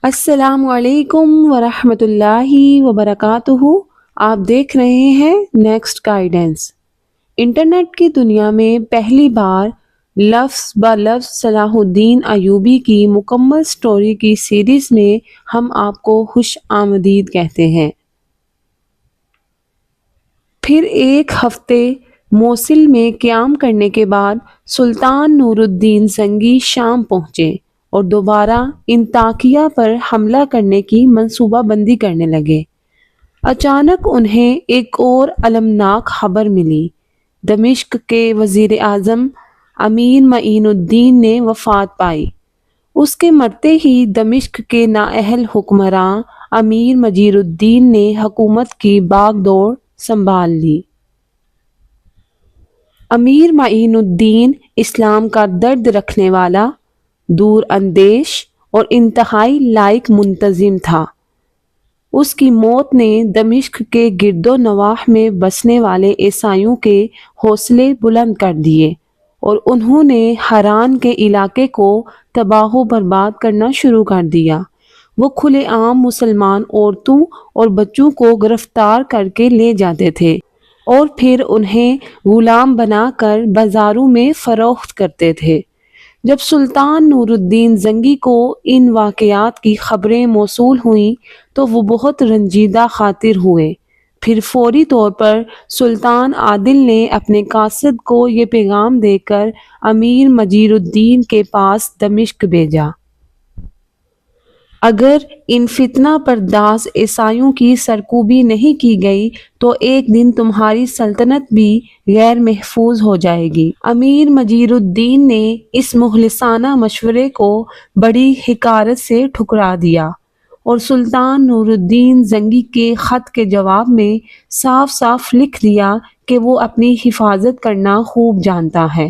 السلام علیکم ورحمۃ اللہ وبرکاتہ۔ آپ دیکھ رہے ہیں نیکسٹ گائیڈنس۔ انٹرنیٹ کی دنیا میں پہلی بار لفظ بہ لفظ صلاح الدین ایوبی کی مکمل سٹوری کی سیریز میں ہم آپ کو خوش آمدید کہتے ہیں۔ پھر ایک ہفتے موصل میں قیام کرنے کے بعد سلطان نور الدین زنگی شام پہنچے اور دوبارہ انطاکیہ پر حملہ کرنے کی منصوبہ بندی کرنے لگے۔ اچانک انہیں ایک اور المناک خبر ملی۔ دمشق کے وزیر اعظم امیر معین الدین نے وفات پائی۔ اس کے مرتے ہی دمشق کے نااہل حکمراں امیر مجیر الدین نے حکومت کی باغ دوڑ سنبھال لی۔ امیر معین الدین اسلام کا درد رکھنے والا، دور اندیش اور انتہائی لائق منتظم تھا۔ اس کی موت نے دمشق کے گرد و نواح میں بسنے والے عیسائیوں کے حوصلے بلند کر دیے اور انہوں نے حران کے علاقے کو تباہ و برباد کرنا شروع کر دیا۔ وہ کھلے عام مسلمان عورتوں اور بچوں کو گرفتار کر کے لے جاتے تھے اور پھر انہیں غلام بنا کر بازاروں میں فروخت کرتے تھے۔ جب سلطان نور الدین زنگی کو ان واقعات کی خبریں موصول ہوئیں تو وہ بہت رنجیدہ خاطر ہوئے۔ پھر فوری طور پر سلطان عادل نے اپنے قاصد کو یہ پیغام دے کر امیر مجیر الدین کے پاس دمشق بھیجا۔ اگر ان فتنہ پرداز عیسائیوں کی سرکوبی نہیں کی گئی تو ایک دن تمہاری سلطنت بھی غیر محفوظ ہو جائے گی۔ امیر مجیر الدین نے اس مخلصانہ مشورے کو بڑی حقارت سے ٹھکرا دیا اور سلطان نور الدین زنگی کے خط کے جواب میں صاف صاف لکھ دیا کہ وہ اپنی حفاظت کرنا خوب جانتا ہے۔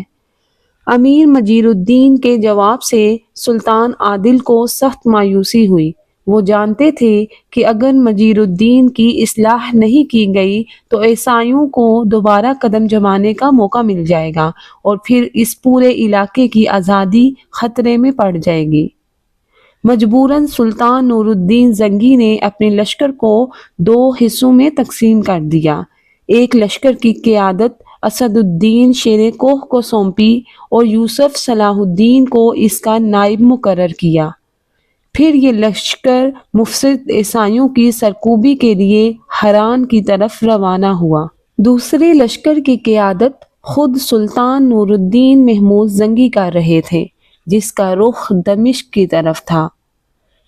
امیر مجیر الدین کے جواب سے سلطان عادل کو سخت مایوسی ہوئی۔ وہ جانتے تھے کہ اگر مجیر الدین کی اصلاح نہیں کی گئی تو عیسائیوں کو دوبارہ قدم جمانے کا موقع مل جائے گا اور پھر اس پورے علاقے کی آزادی خطرے میں پڑ جائے گی۔ مجبوراً سلطان نور الدین زنگی نے اپنے لشکر کو دو حصوں میں تقسیم کر دیا۔ ایک لشکر کی قیادت اسد الدین شیر کوہ کو سونپی اور یوسف صلاح الدین کو اس کا نائب مقرر کیا۔ پھر یہ لشکر مفسد عیسائیوں کی سرکوبی کے لیے حران کی طرف روانہ ہوا۔ دوسرے لشکر کی قیادت خود سلطان نور الدین محمود زنگی کر رہے تھے، جس کا رخ دمشق کی طرف تھا۔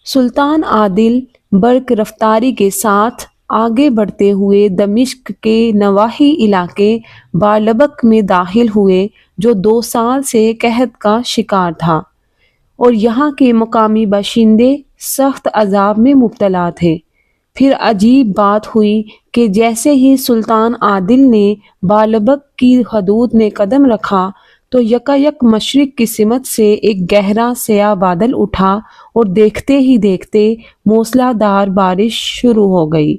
سلطان عادل برق رفتاری کے ساتھ آگے بڑھتے ہوئے دمشق کے نواحی علاقے بارلبک میں داخل ہوئے، جو 2 سال سے قحط کا شکار تھا اور یہاں کے مقامی باشندے سخت عذاب میں مبتلا تھے۔ پھر عجیب بات ہوئی کہ جیسے ہی سلطان عادل نے بارلبک کی حدود میں قدم رکھا تو یکایک مشرق کی سمت سے ایک گہرا سیاہ بادل اٹھا اور دیکھتے ہی دیکھتے موسلا دھار بارش شروع ہو گئی۔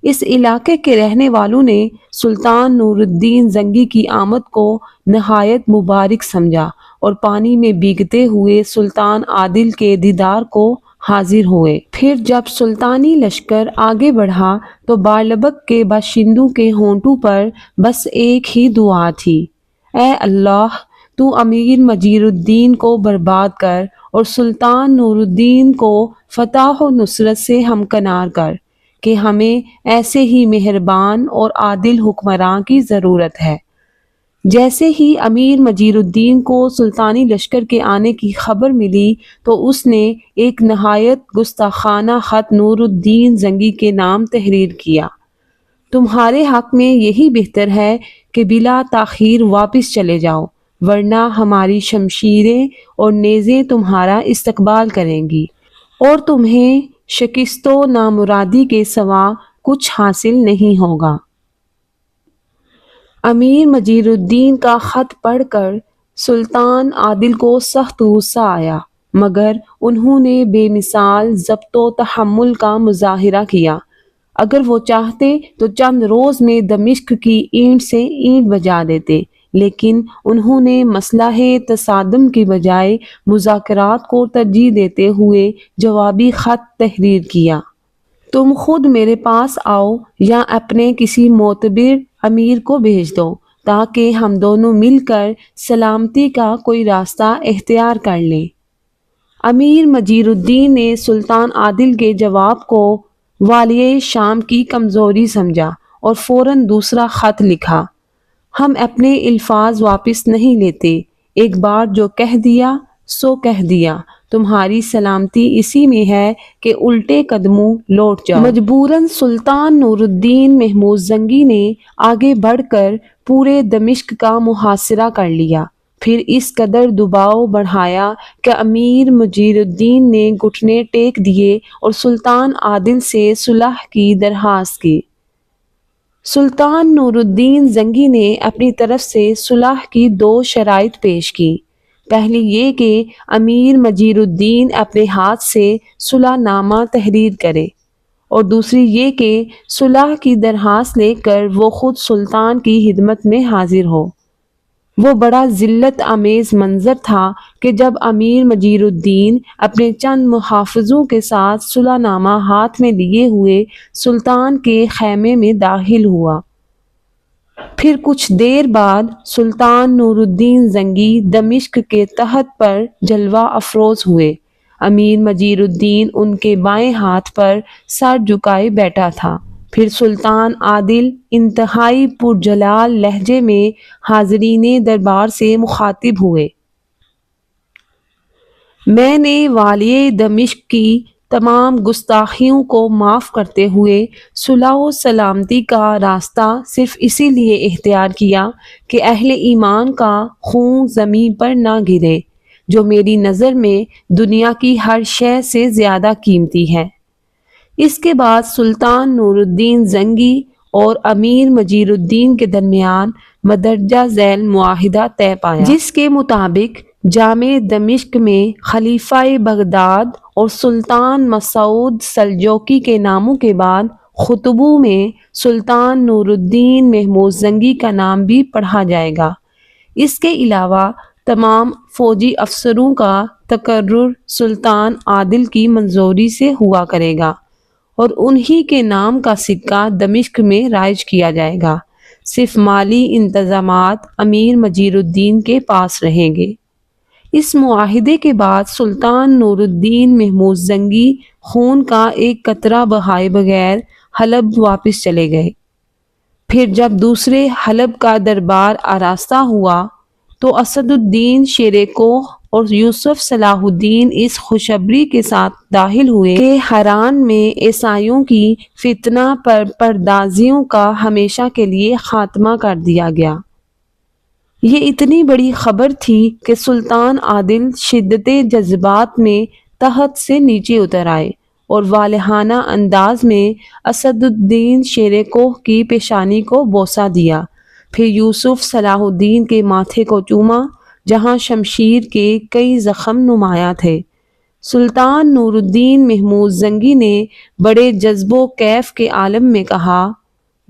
اس علاقے کے رہنے والوں نے سلطان نور الدین زنگی کی آمد کو نہایت مبارک سمجھا اور پانی میں بھیگتے ہوئے سلطان عادل کے دیدار کو حاضر ہوئے۔ پھر جب سلطانی لشکر آگے بڑھا تو بارلبک کے باشندوں کے ہونٹوں پر بس ایک ہی دعا تھی، اے اللہ تو امیر مجیر الدین کو برباد کر اور سلطان نور الدین کو فتح و نصرت سے ہمکنار کر، کہ ہمیں ایسے ہی مہربان اور عادل حکمراں کی ضرورت ہے۔ جیسے ہی امیر مجیر الدین کو سلطانی لشکر کے آنے کی خبر ملی تو اس نے ایک نہایت گستاخانہ خط نور الدین زنگی کے نام تحریر کیا۔ تمہارے حق میں یہی بہتر ہے کہ بلا تاخیر واپس چلے جاؤ، ورنہ ہماری شمشیریں اور نیزیں تمہارا استقبال کریں گی اور تمہیں شکست و نامرادی کے سوا کچھ حاصل نہیں ہوگا۔ امیر مجیر الدین کا خط پڑھ کر سلطان عادل کو سخت غصہ آیا، مگر انہوں نے بے مثال ضبط و تحمل کا مظاہرہ کیا۔ اگر وہ چاہتے تو چند روز میں دمشق کی اینٹ سے اینٹ بجا دیتے، لیکن انہوں نے مصلحہ تصادم کی بجائے مذاکرات کو ترجیح دیتے ہوئے جوابی خط تحریر کیا۔ تم خود میرے پاس آؤ یا اپنے کسی معتبر امیر کو بھیج دو تاکہ ہم دونوں مل کر سلامتی کا کوئی راستہ اختیار کر لیں۔ امیر مجیر الدین نے سلطان عادل کے جواب کو والیہ شام کی کمزوری سمجھا اور فوراً دوسرا خط لکھا۔ ہم اپنے الفاظ واپس نہیں لیتے، ایک بار جو کہہ دیا سو کہہ دیا، تمہاری سلامتی اسی میں ہے کہ الٹے قدموں لوٹ جاؤ۔ مجبوراً سلطان نور الدین محمود زنگی نے آگے بڑھ کر پورے دمشق کا محاصرہ کر لیا، پھر اس قدر دباؤ بڑھایا کہ امیر مجیر الدین نے گھٹنے ٹیک دیے اور سلطان عادل سے صلح کی درخواست کی۔ سلطان نور الدین زنگی نے اپنی طرف سے صلح کی دو شرائط پیش کی، پہلی یہ کہ امیر مجیر الدین اپنے ہاتھ سے صلح نامہ تحریر کرے، اور دوسری یہ کہ صلح کی درخواست لے کر وہ خود سلطان کی خدمت میں حاضر ہو۔ وہ بڑا ذلت آمیز منظر تھا کہ جب امیر مجیر الدین اپنے چند محافظوں کے ساتھ صلح نامہ ہاتھ میں لیے ہوئے سلطان کے خیمے میں داخل ہوا۔ پھر کچھ دیر بعد سلطان نور الدین زنگی دمشق کے تخت پر جلوہ افروز ہوئے۔ امیر مجیر الدین ان کے بائیں ہاتھ پر سر جھکائے بیٹھا تھا۔ پھر سلطان عادل انتہائی پرجلال لہجے میں حاضرین دربار سے مخاطب ہوئے۔ میں نے والیہ دمشق کی تمام گستاخیوں کو معاف کرتے ہوئے صلح و سلامتی کا راستہ صرف اسی لیے اختیار کیا کہ اہل ایمان کا خون زمین پر نہ گرے، جو میری نظر میں دنیا کی ہر شے سے زیادہ قیمتی ہے۔ اس کے بعد سلطان نور الدین زنگی اور امیر مجیر الدین کے درمیان مندرجہ ذیل معاہدہ طے پایا، جس کے مطابق جامع دمشق میں خلیفہ بغداد اور سلطان مسعود سلجوقی کے ناموں کے بعد خطبوں میں سلطان نور الدین محمود زنگی کا نام بھی پڑھا جائے گا۔ اس کے علاوہ تمام فوجی افسروں کا تقرر سلطان عادل کی منظوری سے ہوا کرے گا اور انہی کے نام کا سکہ دمشق میں رائج کیا جائے گا۔ صرف مالی انتظامات امیر مجیر الدین کے پاس رہیں گے۔ اس معاہدے کے بعد سلطان نور الدین محمود زنگی خون کا ایک قطرہ بہائے بغیر حلب واپس چلے گئے۔ پھر جب دوسرے حلب کا دربار آراستہ ہوا تو اسد الدین شیر کوہ اور یوسف صلاح الدین اس خوشخبری کے ساتھ داخل ہوئے کہ حران میں عیسائیوں کی فتنہ پردازیوں کا ہمیشہ کے لیے خاتمہ کر دیا گیا۔ یہ اتنی بڑی خبر تھی کہ سلطان عادل شدت جذبات میں تخت سے نیچے اتر آئے اور والہانہ انداز میں اسد الدین شیر کوہ کی پیشانی کو بوسہ دیا، پھر یوسف صلاح الدین کے ماتھے کو چوما جہاں شمشیر کے کئی زخم نمایاں تھے۔ سلطان نور الدین محمود زنگی نے بڑے جذب و کیف کے عالم میں کہا،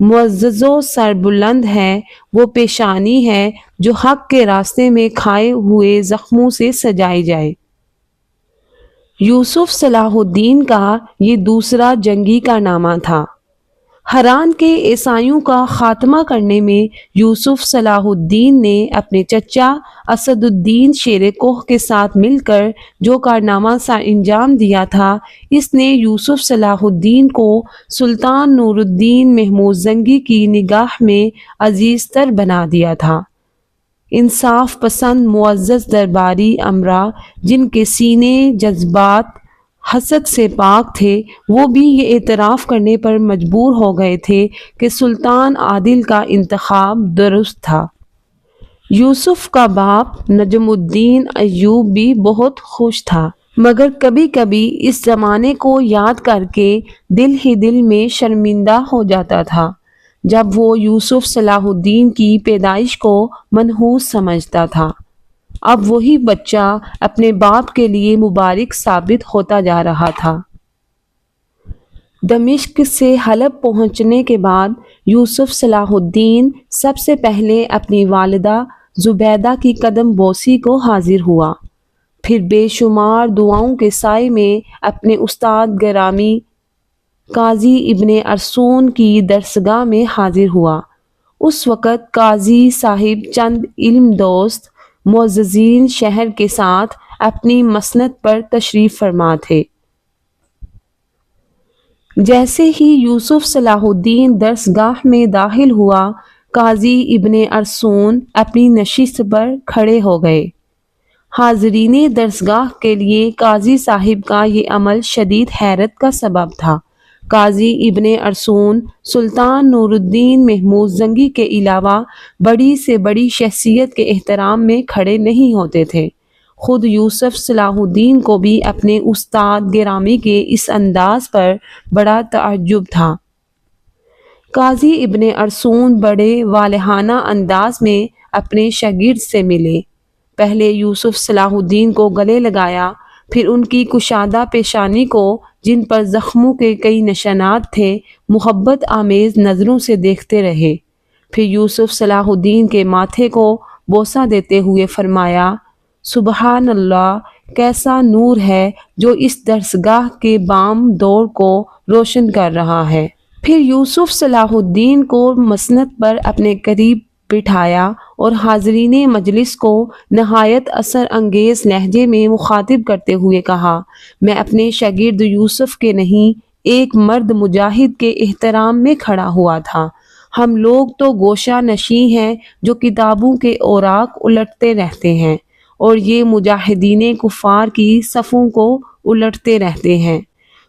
معزز و سربلند ہے وہ پیشانی ہے جو حق کے راستے میں کھائے ہوئے زخموں سے سجائی جائے۔ یوسف صلاح الدین کا یہ دوسرا جنگی کارنامہ تھا۔ حران کے عیسائیوں کا خاتمہ کرنے میں یوسف صلاح الدین نے اپنے چچا اسد الدین شیر کوہ کے ساتھ مل کر جو کارنامہ سر انجام دیا تھا، اس نے یوسف صلاح الدین کو سلطان نور الدین محمود زنگی کی نگاہ میں عزیز تر بنا دیا تھا۔ انصاف پسند معزز درباری امرا جن کے سینے جذبات حسد سے پاک تھے، وہ بھی یہ اعتراف کرنے پر مجبور ہو گئے تھے کہ سلطان عادل کا انتخاب درست تھا۔ یوسف کا باپ نجم الدین ایوب بھی بہت خوش تھا، مگر کبھی کبھی اس زمانے کو یاد کر کے دل ہی دل میں شرمندہ ہو جاتا تھا جب وہ یوسف صلاح الدین کی پیدائش کو منحوس سمجھتا تھا۔ اب وہی بچہ اپنے باپ کے لیے مبارک ثابت ہوتا جا رہا تھا۔ دمشق سے حلب پہنچنے کے بعد یوسف صلاح الدین سب سے پہلے اپنی والدہ زبیدہ کی قدم بوسی کو حاضر ہوا، پھر بے شمار دعاؤں کے سائے میں اپنے استاد گرامی قاضی ابن ارسون کی درسگاہ میں حاضر ہوا۔ اس وقت قاضی صاحب چند علم دوست معززین شہر کے ساتھ اپنی مسند پر تشریف فرما تھے۔ جیسے ہی یوسف صلاح الدین درسگاہ میں داخل ہوا، قاضی ابن ارسون اپنی نشست پر کھڑے ہو گئے۔ حاضرین درسگاہ کے لیے قاضی صاحب کا یہ عمل شدید حیرت کا سبب تھا۔ قاضی ابن ارسون سلطان نور الدین محمود زنگی کے علاوہ بڑی سے بڑی شخصیت کے احترام میں کھڑے نہیں ہوتے تھے۔ خود یوسف صلاح الدین کو بھی اپنے استاد گرامی کے اس انداز پر بڑا تعجب تھا۔ قاضی ابن ارسون بڑے والہانہ انداز میں اپنے شاگرد سے ملے، پہلے یوسف صلاح الدین کو گلے لگایا، پھر ان کی کشادہ پیشانی کو، جن پر زخموں کے کئی نشانات تھے، محبت آمیز نظروں سے دیکھتے رہے، پھر یوسف صلاح الدین کے ماتھے کو بوسہ دیتے ہوئے فرمایا، سبحان اللہ، کیسا نور ہے جو اس درسگاہ کے بام دور کو روشن کر رہا ہے۔ پھر یوسف صلاح الدین کو مسند پر اپنے قریب بٹھایا اور حاضرین مجلس کو نہایت اثر انگیز لہجے میں مخاطب کرتے ہوئے کہا، میں اپنے شاگرد یوسف کے نہیں، ایک مرد مجاہد کے احترام میں کھڑا ہوا تھا۔ ہم لوگ تو گوشہ نشیں ہیں جو کتابوں کے اوراق الٹتے رہتے ہیں، اور یہ مجاہدین کفار کی صفوں کو الٹتے رہتے ہیں۔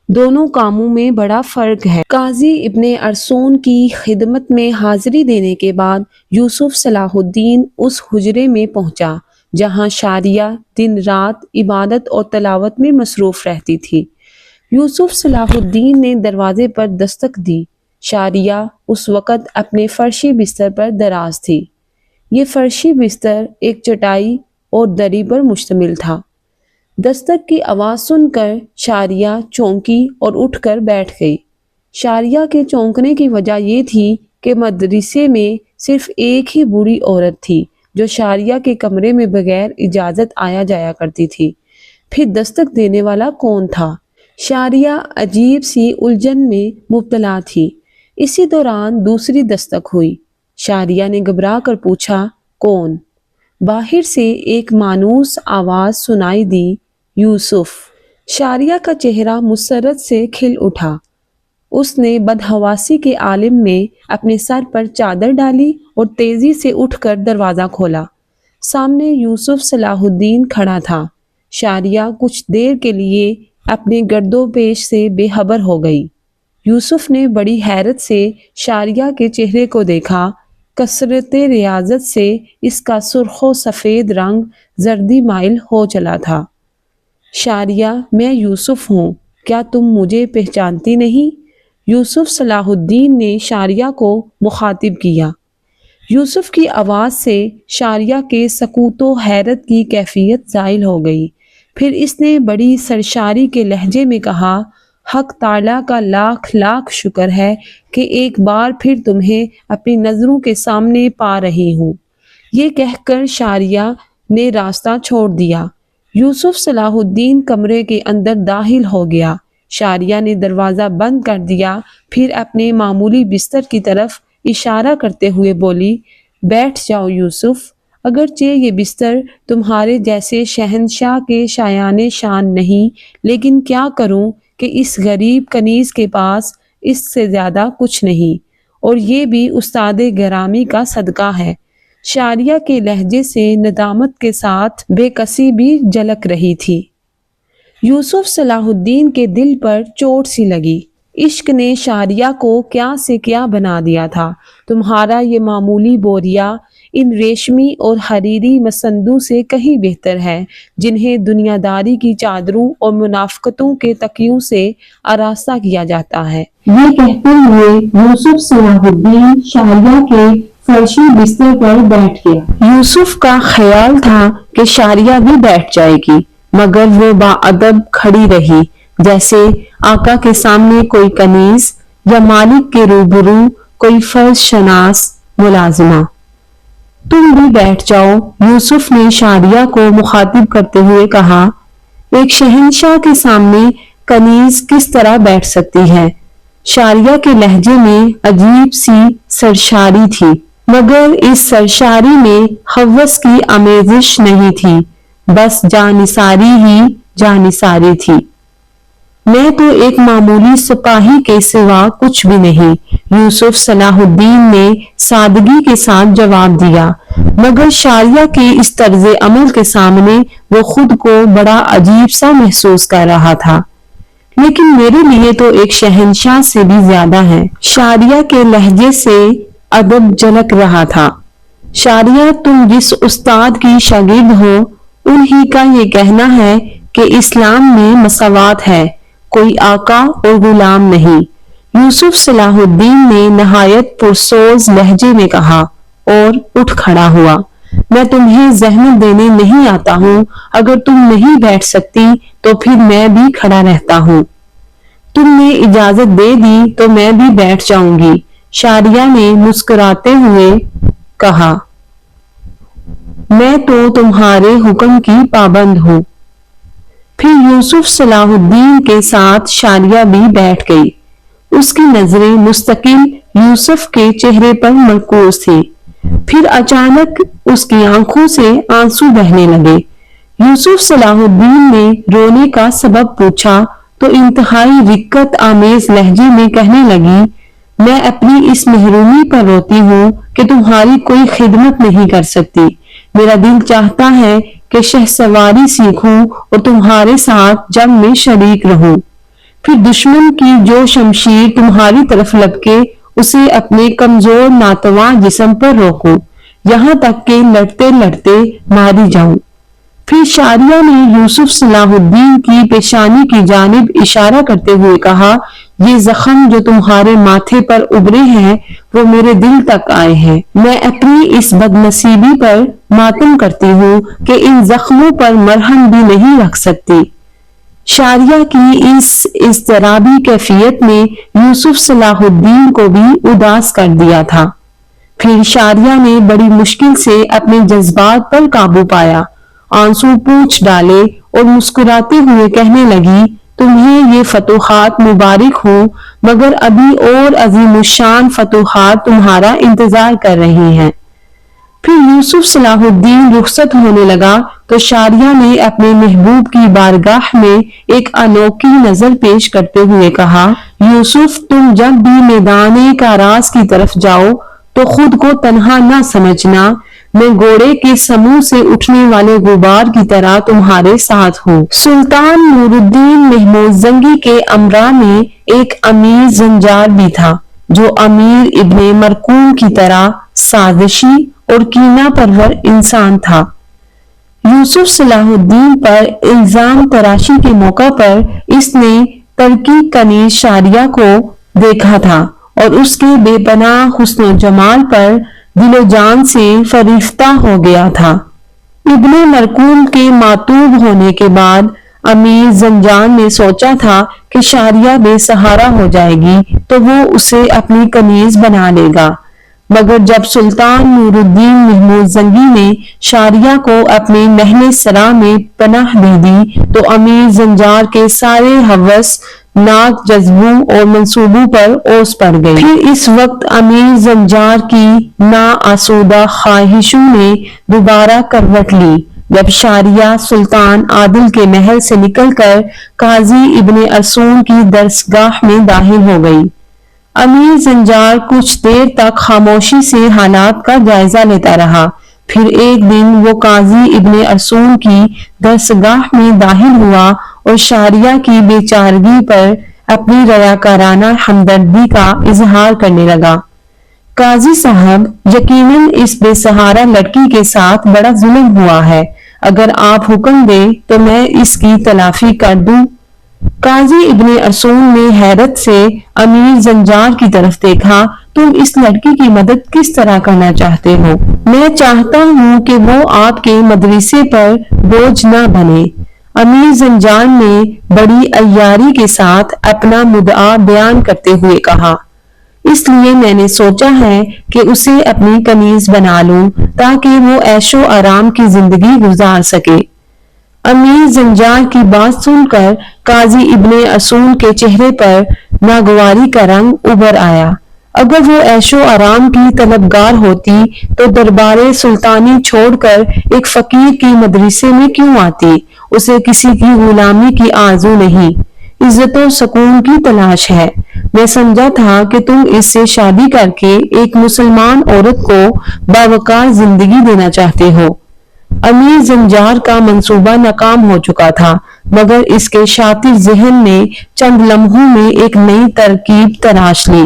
دونوں کاموں میں بڑا فرق ہے۔ قاضی ابن ارسون کی خدمت میں حاضری دینے کے بعد یوسف صلاح الدین اس حجرے میں پہنچا جہاں شاریہ دن رات عبادت اور تلاوت میں مصروف رہتی تھی۔ یوسف صلاح الدین نے دروازے پر دستک دی۔ شاریہ اس وقت اپنے فرشی بستر پر دراز تھی۔ یہ فرشی بستر ایک چٹائی اور دری پر مشتمل تھا۔ دستک کی آواز سن کر شاریہ چونکی اور اٹھ کر بیٹھ گئی۔ شاریہ کے چونکنے کی وجہ یہ تھی کہ مدرسے میں صرف ایک ہی بوڑھی عورت تھی جو شاریہ کے کمرے میں بغیر اجازت آیا جایا کرتی تھی۔ پھر دستک دینے والا کون تھا؟ شاریہ عجیب سی الجھن میں مبتلا تھی۔ اسی دوران دوسری دستک ہوئی۔ شاریہ نے گھبرا کر پوچھا، کون؟ باہر سے ایک مانوس آواز سنائی دی، یوسف۔ شاریہ کا چہرہ مسرت سے کھل اٹھا۔ اس نے بدحواسی کے عالم میں اپنے سر پر چادر ڈالی اور تیزی سے اٹھ کر دروازہ کھولا۔ سامنے یوسف صلاح الدین کھڑا تھا۔ شاریہ کچھ دیر کے لیے اپنے گرد و پیش سے بے خبر ہو گئی۔ یوسف نے بڑی حیرت سے شاریہ کے چہرے کو دیکھا۔ کثرت ریاضت سے اس کا سرخ و سفید رنگ زردی مائل ہو چلا تھا۔ شاریہ، میں یوسف ہوں، کیا تم مجھے پہچانتی نہیں؟ یوسف صلاح الدین نے شاریہ کو مخاطب کیا۔ یوسف کی آواز سے شاریہ کے سکوت و حیرت کی کیفیت زائل ہو گئی۔ پھر اس نے بڑی سرشاری کے لہجے میں کہا، حق تعالیٰ کا لاکھ لاکھ شکر ہے کہ ایک بار پھر تمہیں اپنی نظروں کے سامنے پا رہی ہوں۔ یہ کہہ کر شاریہ نے راستہ چھوڑ دیا۔ یوسف صلاح الدین کمرے کے اندر داخل ہو گیا۔ شاریہ نے دروازہ بند کر دیا، پھر اپنے معمولی بستر کی طرف اشارہ کرتے ہوئے بولی، بیٹھ جاؤ یوسف، اگرچہ یہ بستر تمہارے جیسے شہنشاہ کے شایان شان نہیں، لیکن کیا کروں کہ اس غریب کنیز کے پاس اس سے زیادہ کچھ نہیں، اور یہ بھی استاد گرامی کا صدقہ ہے۔ شاریہ کے لہجے سے ندامت کے ساتھ بے کسی بھی جھلک رہی تھی۔ یوسف صلاح الدین کے دل پر چوٹ سی لگی۔ عشق نے شاریہ کو کیا سے کیا بنا دیا تھا۔ تمہارا یہ معمولی بوریا ان ریشمی اور حریری مسندوں سے کہیں بہتر ہے جنہیں دنیا داری کی چادروں اور منافقتوں کے تکیوں سے آراستہ کیا جاتا ہے۔ یہ کہتے ہوئے یوسف صلاح الدین شاریہ کے فرشی بستر پر بیٹھ گیا۔ یوسف کا خیال تھا کہ شاریہ بھی بیٹھ جائے گی، مگر وہ باادب کھڑی رہی۔ جیسے آقا کے سامنے کوئی کنیز یا مالک کے روبرو کوئی فرض شناس ملازمہ۔ تم بھی بیٹھ جاؤ، یوسف نے شاریہ کو مخاطب کرتے ہوئے کہا۔ ایک شہنشاہ کے سامنے کنیز کس طرح بیٹھ سکتی ہے؟ شاریہ کے لہجے میں عجیب سی سرشاری تھی، مگر اس سرشاری میں ہوس کی آمیزش نہیں تھی، بس جانثاری ہی جانثاری تھی۔ میں تو ایک معمولی سپاہی کے سوا کچھ بھی نہیں، یوسف صلاح الدین نے سادگی کے ساتھ جواب دیا، مگر شاریہ کے اس طرز عمل کے سامنے وہ خود کو بڑا عجیب سا محسوس کر رہا تھا۔ لیکن میرے لیے تو ایک شہنشاہ سے بھی زیادہ ہے۔ شاریہ کے لہجے سے ادب جھلک رہا تھا۔ شاریہ، تم جس استاد کی شاگرد ہو، انہی کا یہ کہنا ہے کہ اسلام میں مساوات ہے، کوئی آقا اور غلام نہیں۔ یوسف صلاح الدین نے نہایت پرسوز لہجے میں کہا اور اٹھ کھڑا ہوا۔ میں تمہیں زحمت دینے نہیں آتا ہوں، اگر تم نہیں بیٹھ سکتی تو پھر میں بھی کھڑا رہتا ہوں۔ تم نے اجازت دے دی تو میں بھی بیٹھ جاؤں گی، شاریہ نے مسکراتے ہوئے کہا۔ میں تو تمہارے حکم کی پابند ہوں۔ پھر یوسف صلاح الدین کے ساتھ شاریہ بھی بیٹھ گئی۔ اس کی نظریں مستقل یوسف کے چہرے پر مرکوز تھی۔ پھر اچانک اس کی آنکھوں سے آنسو بہنے لگے۔ یوسف صلاح الدین نے رونے کا سبب پوچھا تو انتہائی رقت آمیز لہجے میں کہنے لگی، میں اپنی اس محرومی پر روتی ہوں کہ تمہاری کوئی خدمت نہیں کر سکتی۔ میرا دل چاہتا ہے کہ شہسواری سیکھوں اور تمہارے ساتھ جنگ میں شریک رہوں، پھر دشمن کی جو شمشیر تمہاری طرف لپکے اسے اپنے کمزور ناتواں جسم پر روکوں، یہاں تک کہ لڑتے لڑتے ماری جاؤں۔ پھر شاریہ نے یوسف صلاح الدین کی پیشانی کی جانب اشارہ کرتے ہوئے کہا، یہ زخم جو تمہارے ماتھے پر ابھرے ہیں وہ میرے دل تک آئے ہیں۔ میں اپنی اس بد نصیبی پر ماتم کرتی ہوں کہ ان زخموں پر مرہم بھی نہیں رکھ سکتی۔ شاریہ کی اس اضطرابی کیفیت نے یوسف صلاح الدین کو بھی اداس کر دیا تھا۔ پھر شاریہ نے بڑی مشکل سے اپنے جذبات پر قابو پایا، آنسو پوچھ ڈالے اور مسکراتے ہوئے کہنے لگی، تمہیں یہ فتوحات مبارک ہوں، مگر ابھی اور عظیم الشان فتوحات تمہارا انتظار کر رہی ہیں۔ پھر یوسف صلاح الدین رخصت ہونے لگا تو شاریہ نے اپنے محبوب کی بارگاہ میں ایک انوکھی نظر پیش کرتے ہوئے کہا، یوسف، تم جب بھی میدان کاراز کی طرف جاؤ تو خود کو تنہا نہ سمجھنا، میں گھوڑے کے سموں سے اٹھنے والے غبار کی طرح تمہارے ساتھ ہوں۔ سلطان نور الدین محمود زنگی کے امراء میں ایک امیر زنجار بھی تھا، جو امیر ابن مرکوم کی طرح سازشی اور کینہ پرور انسان تھا۔ یوسف صلاح الدین پر الزام تراشی کے موقع پر اس نے ترکی کنیز شاریہ کو دیکھا تھا اور اس کے بے پناہ حسن و جمال پر دل و جان سے فریفتہ ہو گیا تھا۔ ابن مرکوم کے ماتوب ہونے کے بعد امیر زنجان نے سوچا تھا کہ شاریہ بے سہارا ہو جائے گی تو وہ اسے اپنی کنیز بنا لے گا، مگر جب سلطان نور الدین محمود زنگی نے شاریہ کو اپنے محل سرا میں پناہ دے دی تو امیر زنجار کے سارے ہوس ناک جذبوں اور منصوبوں پر اوس پڑ گئی۔ پھر اس وقت امیر زنجار کی ناآسودہ خواہشوں نے دوبارہ کروٹ لی، جب شاریہ سلطان عادل کے محل سے نکل کر قاضی ابن ارسون کی درسگاہ میں داخل ہو گئی۔ امیر زنجار کچھ دیر تک خاموشی سے حالات کا جائزہ لیتا رہا، پھر ایک دن وہ قاضی ابن ارسون کی درسگاہ میں داخل ہوا اور شاریہ کی بے چارگی پر اپنی ریاکارانہ ہمدردی کا اظہار کرنے لگا۔ قاضی صاحب، یقیناً اس بے سہارا لڑکی کے ساتھ بڑا ظلم ہوا ہے، اگر آپ حکم دیں تو میں اس کی تلافی کر دوں۔ قاضی ابن ارسون نے حیرت سے امیر زنجار کی طرف دیکھا، تم اس لڑکی کی مدد کس طرح کرنا چاہتے ہو؟ میں چاہتا ہوں کہ وہ آپ کے مدرسے پر بوجھ نہ بنے۔ امیر زنجان نے بڑی عیاری کے ساتھ اپنا مدعا بیان کرتے ہوئے کہا، اس لیے میں نے سوچا ہے کہ اسے اپنی کنیز بنا لوں تاکہ وہ عیش و آرام کی زندگی گزار سکے۔ امیر زنجان کی بات سن کر قاضی ابن ارسطو کے چہرے پر ناگواری کا رنگ ابھر آیا۔ اگر وہ عیش و آرام کی طلبگار ہوتی تو دربار سلطانی چھوڑ کر ایک فقیر کی مدرسے میں کیوں آتی؟ اسے کسی کی غلامی کی آرزو نہیں، عزت و سکون کی تلاش ہے۔ میں سمجھا تھا کہ تم اس سے شادی کر کے ایک مسلمان عورت کو باوقار زندگی دینا چاہتے ہو۔ امیر زنجان کا منصوبہ ناکام ہو چکا تھا، مگر اس کے شاطر ذہن نے چند لمحوں میں ایک نئی ترکیب تراش لی۔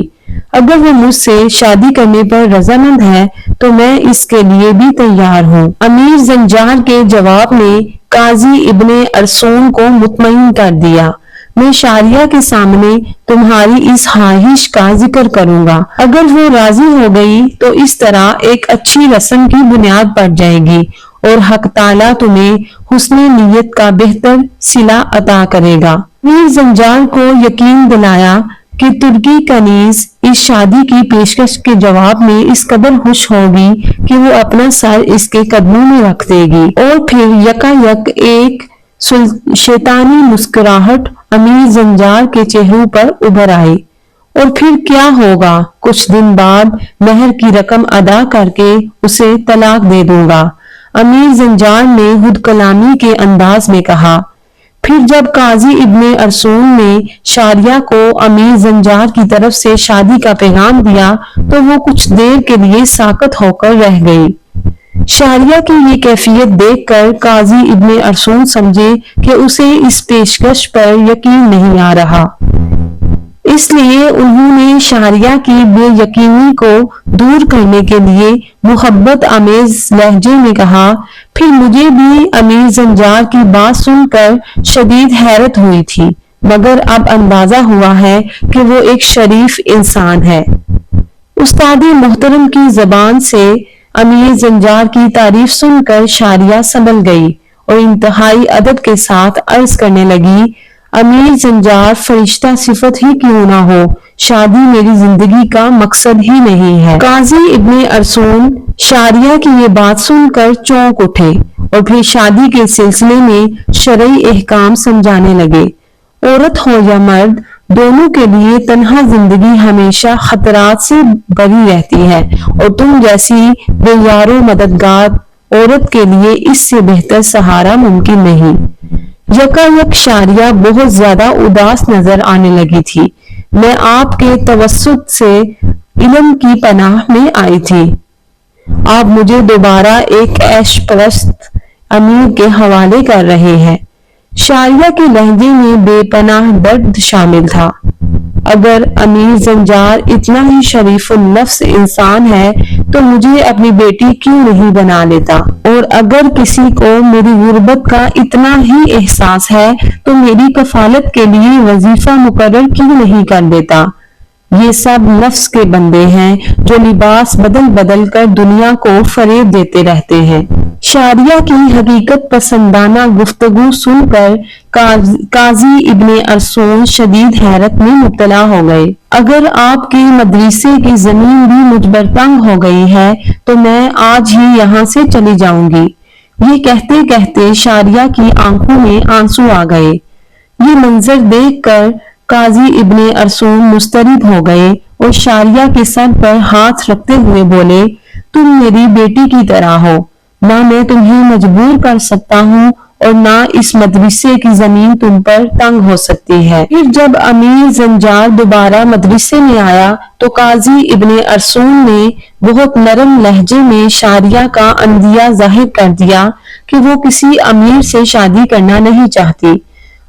اگر وہ مجھ سے شادی کرنے پر رضامند ہے تو میں اس کے لیے بھی تیار ہوں۔ امیر زنجان کے جواب نے قاضی ابن ارسطو کو مطمئن کر دیا۔ میں شاریہ کے سامنے تمہاری اس خواہش کا ذکر کروں گا۔ اگر وہ راضی ہو گئی تو اس طرح ایک اچھی رسم کی بنیاد پڑ جائے گی اور حق تعالیٰ تمہیں حسن نیت کا بہتر صلہ عطا کرے گا۔ امیر زنجان کو یقین دلایا کہ ترکی کنیز اس شادی کی پیشکش کے جواب میں اس قدر خوش ہوگی کہ وہ اپنا سر اس کے قدموں میں رکھ دے گی، اور پھر یکایک ایک شیطانی مسکراہٹ امیر زنجان کے چہروں پر ابھر آئی۔ اور پھر کیا ہوگا؟ کچھ دن بعد مہر کی رقم ادا کر کے اسے طلاق دے دوں گا، امیر زنجان نے خود کلامی کے انداز میں کہا۔ پھر جب قاضی ابن ارسطو نے شاریہ کو امیر زنجان کی طرف سے شادی کا پیغام دیا تو وہ کچھ دیر کے لیے ساکت ہو کر رہ گئی۔ شاریہ کی یہ کیفیت دیکھ کر قاضی ابن ارسطو سمجھے کہ اسے اس پیشکش پر یقین نہیں آ رہا، اس لیے انہوں نے شاریہ کی بے یقینی کو دور کرنے کے لیے محبت آمیز لہجے میں کہا، پھر مجھے بھی امیر زنجان کی بات سن کر شدید حیرت ہوئی تھی، مگر اب اندازہ ہوا ہے کہ وہ ایک شریف انسان ہے۔ استاد محترم کی زبان سے امیر زنجان کی تعریف سن کر شاریہ سنبھل گئی اور انتہائی ادب کے ساتھ عرض کرنے لگی، امیر زنجان فرشتہ صفت ہی کیوں نہ ہو، شادی میری زندگی کا مقصد ہی نہیں ہے۔ قاضی ابن ارسطو شاریہ کی یہ بات سن کر چونک اٹھے اور پھر شادی کے سلسلے میں شرعی احکام سمجھانے لگے۔ عورت ہو یا مرد، دونوں کے لیے تنہا زندگی ہمیشہ خطرات سے بری رہتی ہے، اور تم جیسی بے یار و مددگار عورت کے لیے اس سے بہتر سہارا ممکن نہیں۔ یکایک شاریہ بہت زیادہ اداس نظر آنے لگی تھی۔ میں آپ کے توسط سے علم کی پناہ میں آئی تھی، آپ مجھے دوبارہ ایک عیش پرست امیر کے حوالے کر رہے ہیں۔ شاریہ کے لہجے میں بے پناہ درد شامل تھا۔ اگر امیر زنجان اتنا ہی شریف النفس انسان ہے تو مجھے اپنی بیٹی کیوں نہیں بنا لیتا؟ اور اگر کسی کو میری غربت کا اتنا ہی احساس ہے تو میری کفالت کے لیے وظیفہ مقرر کیوں نہیں کر دیتا؟ یہ سب نفس کے بندے ہیں جو لباس بدل بدل کر دنیا کو فریب دیتے رہتے ہیں۔ شاریہ کی حقیقت پسندانہ گفتگو سن کر قاضی ابن ارسطو شدید حیرت میں مبتلا ہو گئے۔ اگر آپ کے مدرسے کی زمین بھی مجھ پر تنگ ہو گئی ہے تو میں آج ہی یہاں سے چلی جاؤں گی۔ یہ کہتے کہتے شاریہ کی آنکھوں میں آنسو آ گئے۔ یہ منظر دیکھ کر قاضی ابن ارسطو مضطرب ہو گئے اور شاریہ کے سر پر ہاتھ رکھتے ہوئے بولے، تم میری بیٹی کی طرح ہو، نہ میں تمہیں مجبور کر سکتا ہوں اور نہ اس مدرسے کی زمین تم پر تنگ ہو سکتی ہے۔ پھر جب امیر زنجان دوبارہ مدرسے میں آیا تو قاضی ابن ارسطو نے بہت نرم لہجے میں شاریہ کا اندیہ ظاہر کر دیا کہ وہ کسی امیر سے شادی کرنا نہیں چاہتی۔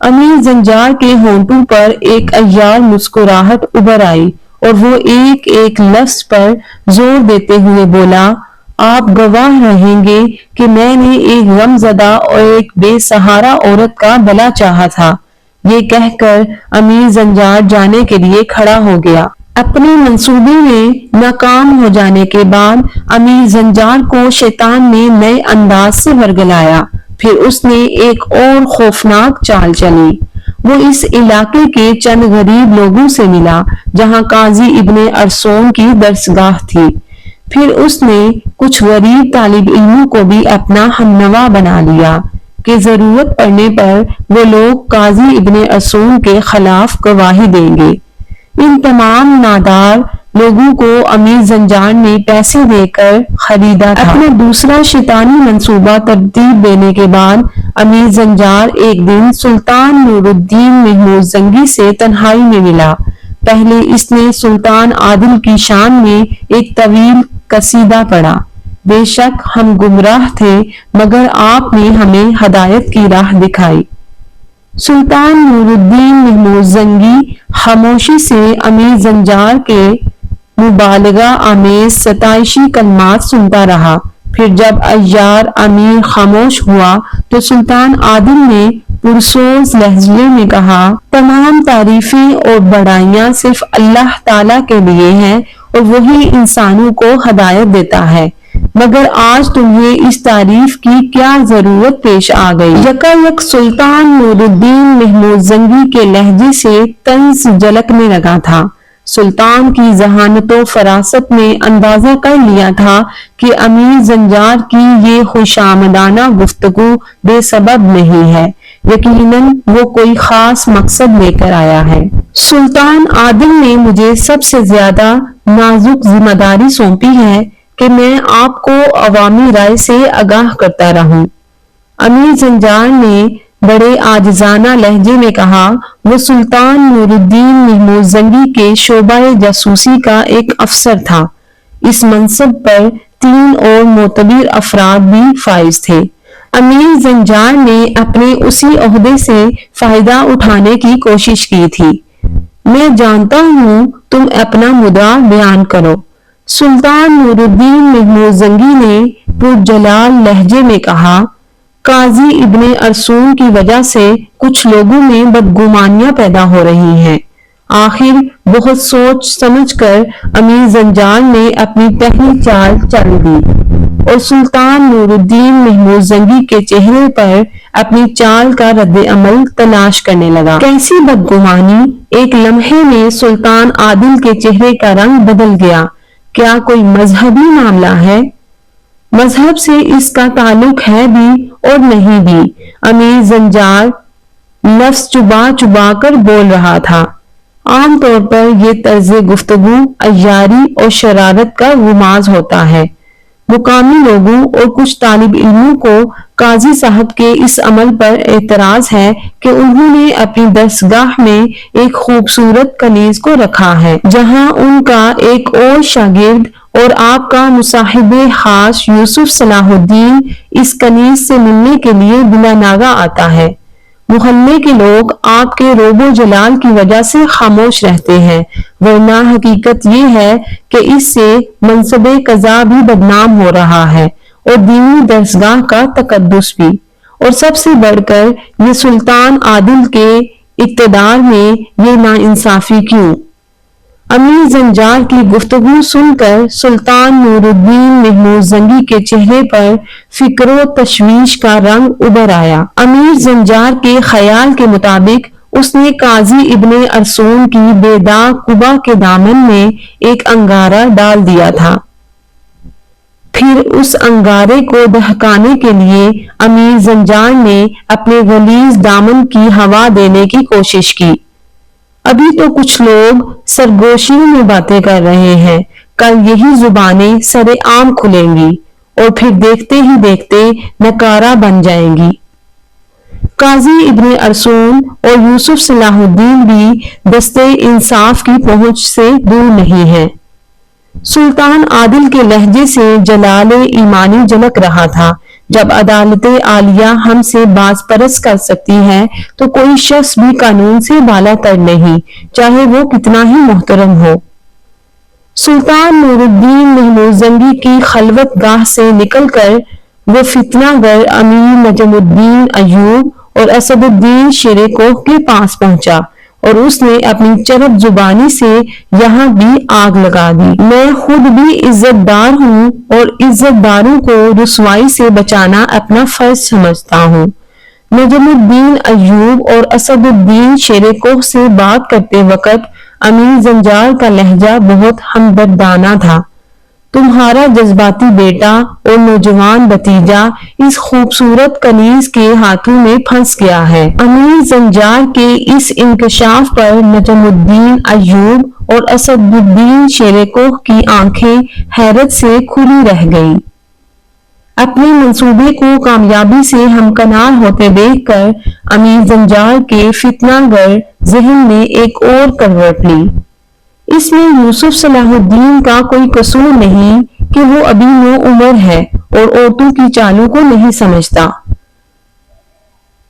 امیر زنجان کے ہونٹوں پر ایک عیار مسکراہٹ ابھر آئی اور وہ ایک ایک لفظ پر زور دیتے ہوئے بولا، آپ گواہ رہیں گے کہ میں نے ایک غم زدہ اور ایک بے سہارا عورت کا بھلا چاہا تھا۔ یہ کہہ کر امیر زنجان جانے کے لیے کھڑا ہو گیا۔ اپنے منصوبے میں ناکام ہو جانے کے بعد امیر زنجان کو شیطان نے نئے انداز سے ورگلایا۔ پھر اس نے ایک اور خوفناک چال چلی۔ وہ اس علاقے کے چند غریب لوگوں سے ملا جہاں قاضی ابن ارسوم کی درسگاہ تھی۔ پھر اس نے کچھ غریب طالب علموں کو بھی اپنا ہمنوا بنا لیا کہ ضرورت پڑنے پر وہ لوگ قاضی ابن ارسوم کے خلاف گواہی دیں گے۔ ان تمام نادار لوگوں کو امیر زنجان نے پیسے دے کر خریدا تھا۔ اپنا دوسرا شیطانی منصوبہ ترتیب دینے کے بعد امیر زنجان ایک دن سلطان نور الدین محمود زنگی سے تنہائی میں ملا۔ پہلے اس نے سلطان عادل کی شان میں ایک طویل قصیدہ پڑھا۔ بے شک ہم گمراہ تھے مگر آپ نے ہمیں ہدایت کی راہ دکھائی۔ سلطان نور الدین محمود زنگی خاموشی سے امیر زنجان کے مبالغہ آمیز ستائشی کلمات سنتا رہا۔ پھر جب عیار امیر خاموش ہوا تو سلطان عادل نے پرسوز لہجے میں کہا، تمام تعریفیں اور بڑائیاں صرف اللہ تعالیٰ کے لیے ہیں اور وہی انسانوں کو ہدایت دیتا ہے، مگر آج تمہیں اس تعریف کی کیا ضرورت پیش آ گئی؟ یکایک سلطان نور الدین محمود زنگی کے لہجے سے طنز جھلکنے لگا تھا۔ سلطان کی ذہانت و فراست نے اندازہ کر لیا تھا کہ امیر زنجان کی یہ خوشامدانہ گفتگو بے سبب نہیں ہے، یقیناً وہ کوئی خاص مقصد لے کر آیا ہے۔ سلطان عادل نے مجھے سب سے زیادہ نازک ذمہ داری سونپی ہے کہ میں آپ کو عوامی رائے سے آگاہ کرتا رہوں۔ امیر زنجان نے بڑے عاجزانہ لہجے میں کہا۔ وہ سلطان نور الدین محمود زنگی کے شعبہ جاسوسی کا ایک افسر تھا۔ اس منصب پر 3 اور معتبر افراد بھی فائز تھے۔ امیر زنجان نے اپنے اسی عہدے سے فائدہ اٹھانے کی کوشش کی تھی۔ میں جانتا ہوں، تم اپنا مدعا بیان کرو۔ سلطان نور الدین محمود زنگی نے پرجلال لہجے میں کہا۔ قاضی ابن ارسوم کی وجہ سے کچھ لوگوں میں بدگمانیاں پیدا ہو رہی ہیں۔ آخر بہت سوچ سمجھ کر امیر زنجان نے اپنی پہلی چال چل دی اور سلطان نور الدین محمود زنگی کے چہرے پر اپنی چال کا رد عمل تلاش کرنے لگا۔ کیسی بدگمانی! ایک لمحے میں سلطان عادل کے چہرے کا رنگ بدل گیا۔ کیا کوئی مذہبی معاملہ ہے؟ مذہب سے اس کا تعلق ہے بھی اور نہیں بھی۔ امیر زنجان لفظ چبا چبا کر بول رہا تھا۔ عام طور پر یہ طرز گفتگو عیاری اور شرارت کا غماز ہوتا ہے۔ مقامی لوگوں اور کچھ طالب علموں کو قاضی صاحب کے اس عمل پر اعتراض ہے کہ انہوں نے اپنی درسگاہ میں ایک خوبصورت کنیز کو رکھا ہے جہاں ان کا ایک اور شاگرد اور آپ کا مصاحب خاص یوسف صلاح الدین اس کنیز سے ملنے کے لیے بلا ناغہ آتا ہے۔ محلے کے لوگ آپ کے روب و جلال کی وجہ سے خاموش رہتے ہیں، ورنہ حقیقت یہ ہے کہ اس سے منصب قضا بھی بدنام ہو رہا ہے اور دینی درسگاہ کا تقدس بھی، اور سب سے بڑھ کر یہ سلطان عادل کے اقتدار میں یہ ناانصافی کیوں؟ امیر زنجان کی گفتگو سن کر سلطان نور الدین محمود زنگی کے چہرے پر فکر و تشویش کا رنگ ابھر آیا۔ امیر زنجان کے خیال کے مطابق اس نے قاضی ابن ارسوم کی بے داغ قبا کے دامن میں ایک انگارہ ڈال دیا تھا۔ پھر اس انگارے کو دہکانے کے لیے امیر زنجان نے اپنے غلیظ دامن کی ہوا دینے کی کوشش کی۔ ابھی تو کچھ لوگ سرگوشیوں میں باتیں کر رہے ہیں، کل یہی زبانیں سر عام کھلیں گی اور پھر دیکھتے ہی دیکھتے نکارہ بن جائیں گی۔ قاضی ابن ارسوم اور یوسف صلاح الدین بھی دستے انصاف کی پہنچ سے دور نہیں ہیں۔ سلطان عادل کے لہجے سے جلال ایمانی جھلک رہا تھا۔ جب عدالت عالیہ ہم سے باز پرس کر سکتی ہے تو کوئی شخص بھی قانون سے بالا تر نہیں، چاہے وہ کتنا ہی محترم ہو۔ سلطان نور الدین محمود زنگی کی خلوت گاہ سے نکل کر وہ فتنہ گر امیر نجم الدین ایوب اور اسد الدین شیر کوہ کے پاس پہنچا اور اس نے اپنی چرب زبانی سے یہاں بھی آگ لگا دی۔ میں خود بھی عزت دار ہوں اور عزت داروں کو رسوائی سے بچانا اپنا فرض سمجھتا ہوں۔ نجم الدین ایوب اور اسد الدین شیر کوہ سے بات کرتے وقت امیر زنجار کا لہجہ بہت ہمدردانہ تھا۔ تمہارا جذباتی بیٹا اور نوجوان بھتیجا اس خوبصورت کنیز کے ہاتھوں میں پھنس گیا ہے۔ امیر زنجار کے اس انکشاف پر نجم الدین ایوب اور اسد الدین شیر کوہ کی آنکھیں حیرت سے کھلی رہ گئیں۔ اپنے منصوبے کو کامیابی سے ہمکنار ہوتے دیکھ کر امیر زنجار کے فتنہ گر ذہن نے ایک اور کروٹ لی۔ اس میں یوسف صلاح الدین کا کوئی قصور نہیں کہ وہ ابھی نوعمر ہے اور عورتوں کی چالوں کو نہیں سمجھتا۔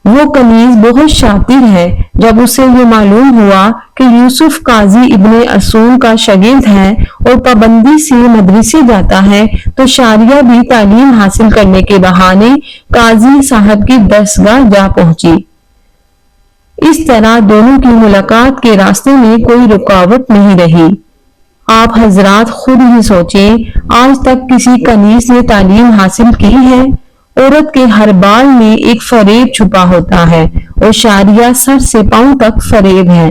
وہ کنیز بہت شاطر ہے۔ جب اسے یہ معلوم ہوا کہ یوسف قاضی ابن ارسطو کا شاگرد ہے اور پابندی سے مدرسے جاتا ہے تو شاریہ بھی تعلیم حاصل کرنے کے بہانے قاضی صاحب کی درسگاہ جا پہنچی۔ اس طرح دونوں کی ملاقات کے راستے میں کوئی رکاوٹ نہیں رہی۔ آپ حضرات خود ہی سوچیں، آج تک کسی کنیز نے تعلیم حاصل کی ہے؟ عورت کے ہر بال میں ایک فریب چھپا ہوتا ہے اور شاریہ سر سے پاؤں تک فریب ہے۔